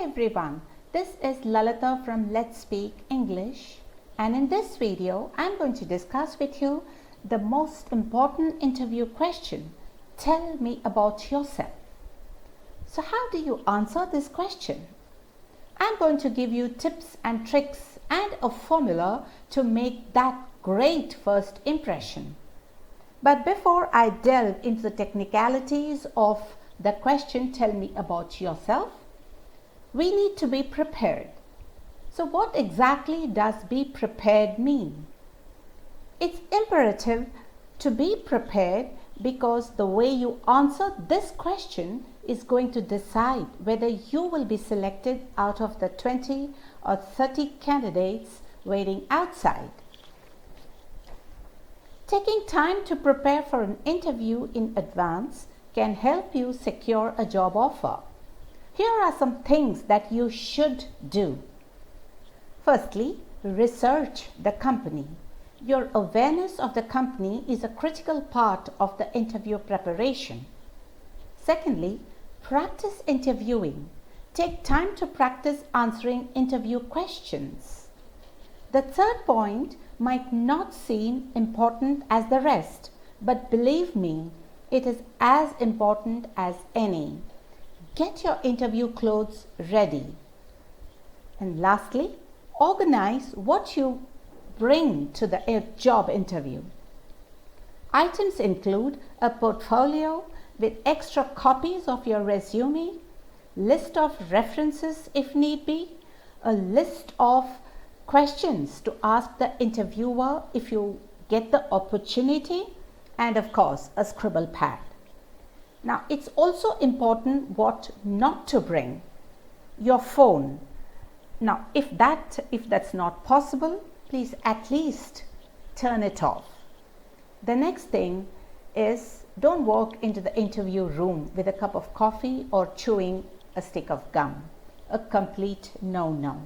Hi everyone, this is Lalita from Let's Speak English, and in this video I'm going to discuss with you the most important interview question. Tell me about yourself. So how do you answer this question? I'm going to give you tips and tricks and a formula to make that great first impression. But before I delve into the technicalities of the question, tell me about yourself, we need to be prepared. So what exactly does be prepared mean? It's imperative to be prepared because the way you answer this question is going to decide whether you will be selected out of the 20 or 30 candidates waiting outside. Taking time to prepare for an interview in advance can help you secure a job offer. Here are some things that you should do. Firstly, research the company. Your awareness of the company is a critical part of the interview preparation. Secondly, practice interviewing. Take time to practice answering interview questions. The third point might not seem important as the rest, but believe me, it is as important as any. Get your interview clothes ready. And lastly, organize what you bring to the job interview. Items include a portfolio with extra copies of your resume, list of references if need be, a list of questions to ask the interviewer if you get the opportunity, and of course a scribble pad. Now it's also important what not to bring. Your phone. Now if that's not possible, please at least turn it off. The next thing is, don't walk into the interview room with a cup of coffee or chewing a stick of gum. A complete no-no.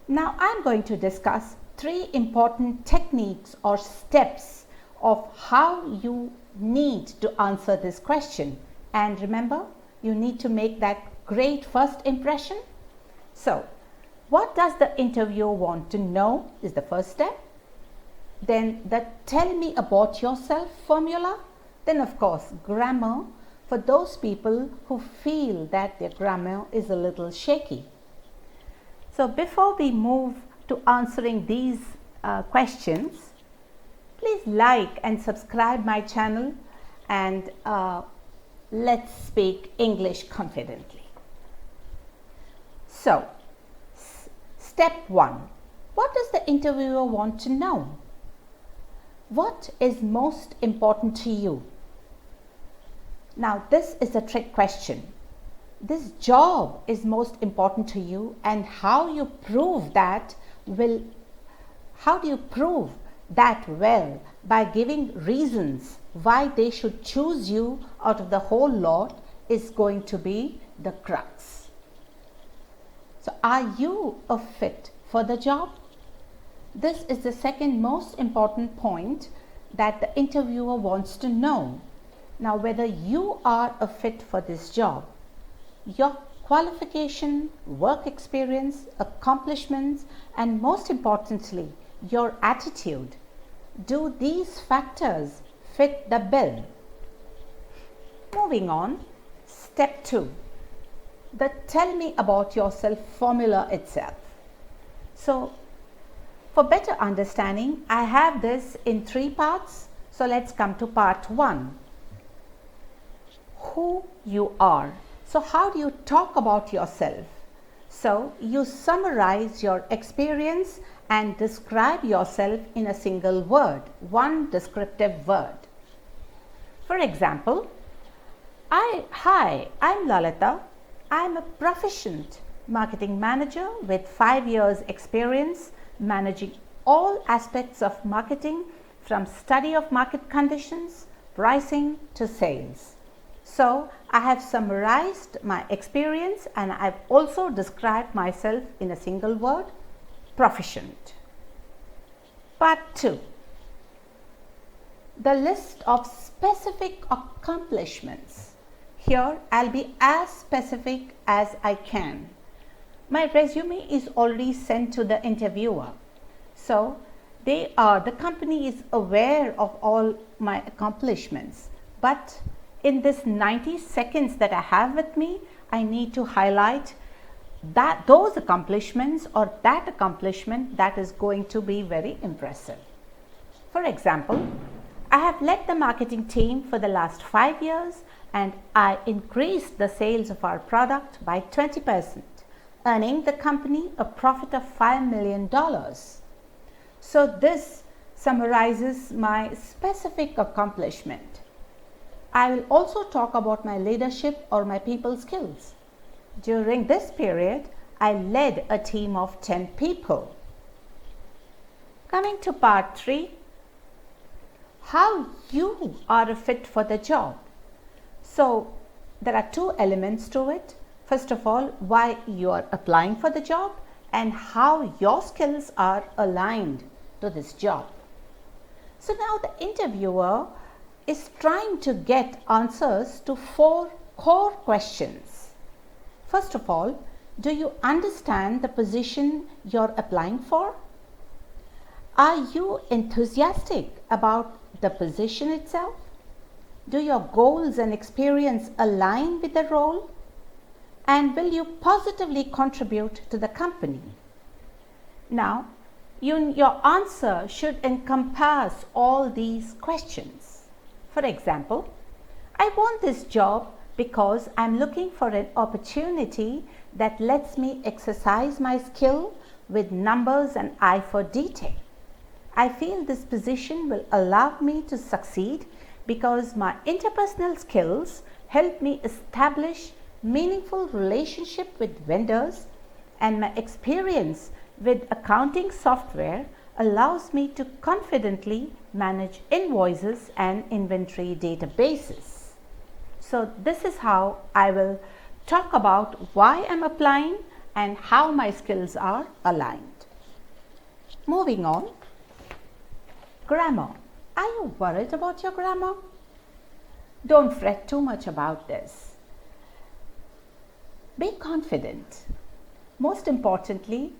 Now I'm going to discuss 3 important techniques or steps of how you need to answer this question. And remember, you need to make that great first impression. So, what does the interviewer want to know is the first step. Then the tell me about yourself formula. Then of course grammar for those people who feel that their grammar is a little shaky. So before we move to answering these questions, please like and subscribe my channel and let's speak English confidently. So, step 1. What does the interviewer want to know? What is most important to you? Now, this is a trick question. This job is most important to you, and how do you prove that well? By giving reasons why they should choose you out of the whole lot is going to be the crux. So are you a fit for the job? This is the second most important point that the interviewer wants to know. Now whether you are a fit for this job. Your qualification, work experience, accomplishments, and most importantly, your attitude. Do these factors fit the bill? Moving on, step 2. The tell me about yourself formula itself. So, for better understanding, I have this in 3 parts. So let's come to part 1. Who you are. So how do you talk about yourself? So you summarize your experience and describe yourself in a single word, one descriptive word. For example, Hi, I'm Lalita. I'm a proficient marketing manager with 5 years experience managing all aspects of marketing, from study of market conditions, pricing to sales. So I have summarized my experience and I've also described myself in a single word, proficient. Part 2. The list of specific accomplishments. Here I'll be as specific as I can. My resume is already sent to the interviewer. So the company is aware of all my accomplishments. But in this 90 seconds that I have with me, I need to highlight those accomplishments or that accomplishment that is going to be very impressive. For example, I have led the marketing team for the last 5 years and I increased the sales of our product by 20%, earning the company a profit of $5 million. So this summarizes my specific accomplishment. I will also talk about my leadership or my people skills. During this period, I led a team of 10 people. Coming to part 3, how you are a fit for the job. So there are 2 elements to it. First of all, why you are applying for the job and how your skills are aligned to this job. So now the interviewer is trying to get answers to 4 core questions. First of all, do you understand the position you're applying for? Are you enthusiastic about the position itself? Do your goals and experience align with the role? And will you positively contribute to the company? Now, your answer should encompass all these questions. For example, I want this job because I'm looking for an opportunity that lets me exercise my skill with numbers and eye for detail. I feel this position will allow me to succeed because my interpersonal skills help me establish meaningful relationship with vendors, and my experience with accounting software allows me to confidently manage invoices and inventory databases. So this is how I will talk about why I'm applying and how my skills are aligned. Moving on, grammar. Are you worried about your grammar? Don't fret too much about this. Be confident. Most importantly,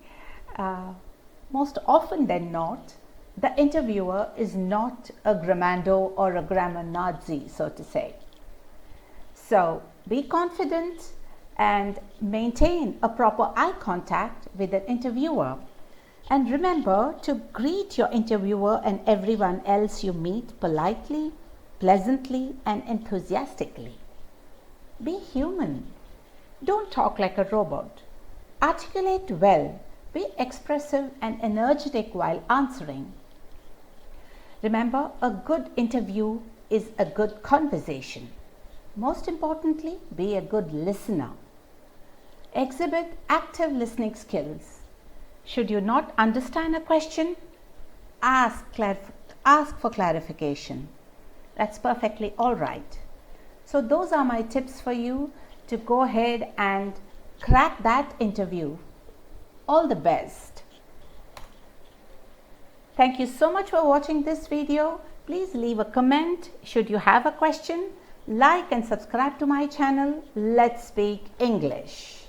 most often than not, the interviewer is not a grammando or a grammar Nazi, so to say. So be confident and maintain a proper eye contact with an interviewer. And remember to greet your interviewer and everyone else you meet politely, pleasantly, and enthusiastically. Be human. Don't talk like a robot. Articulate well. Be expressive and energetic while answering. Remember, a good interview is a good conversation. Most importantly, be a good listener. Exhibit active listening skills. Should you not understand a question, ask for clarification. That's perfectly all right. So those are my tips for you to go ahead and crack that interview. All the best. Thank you so much for watching this video. Please leave a comment. Should you have a question, like and subscribe to my channel. Let's speak English.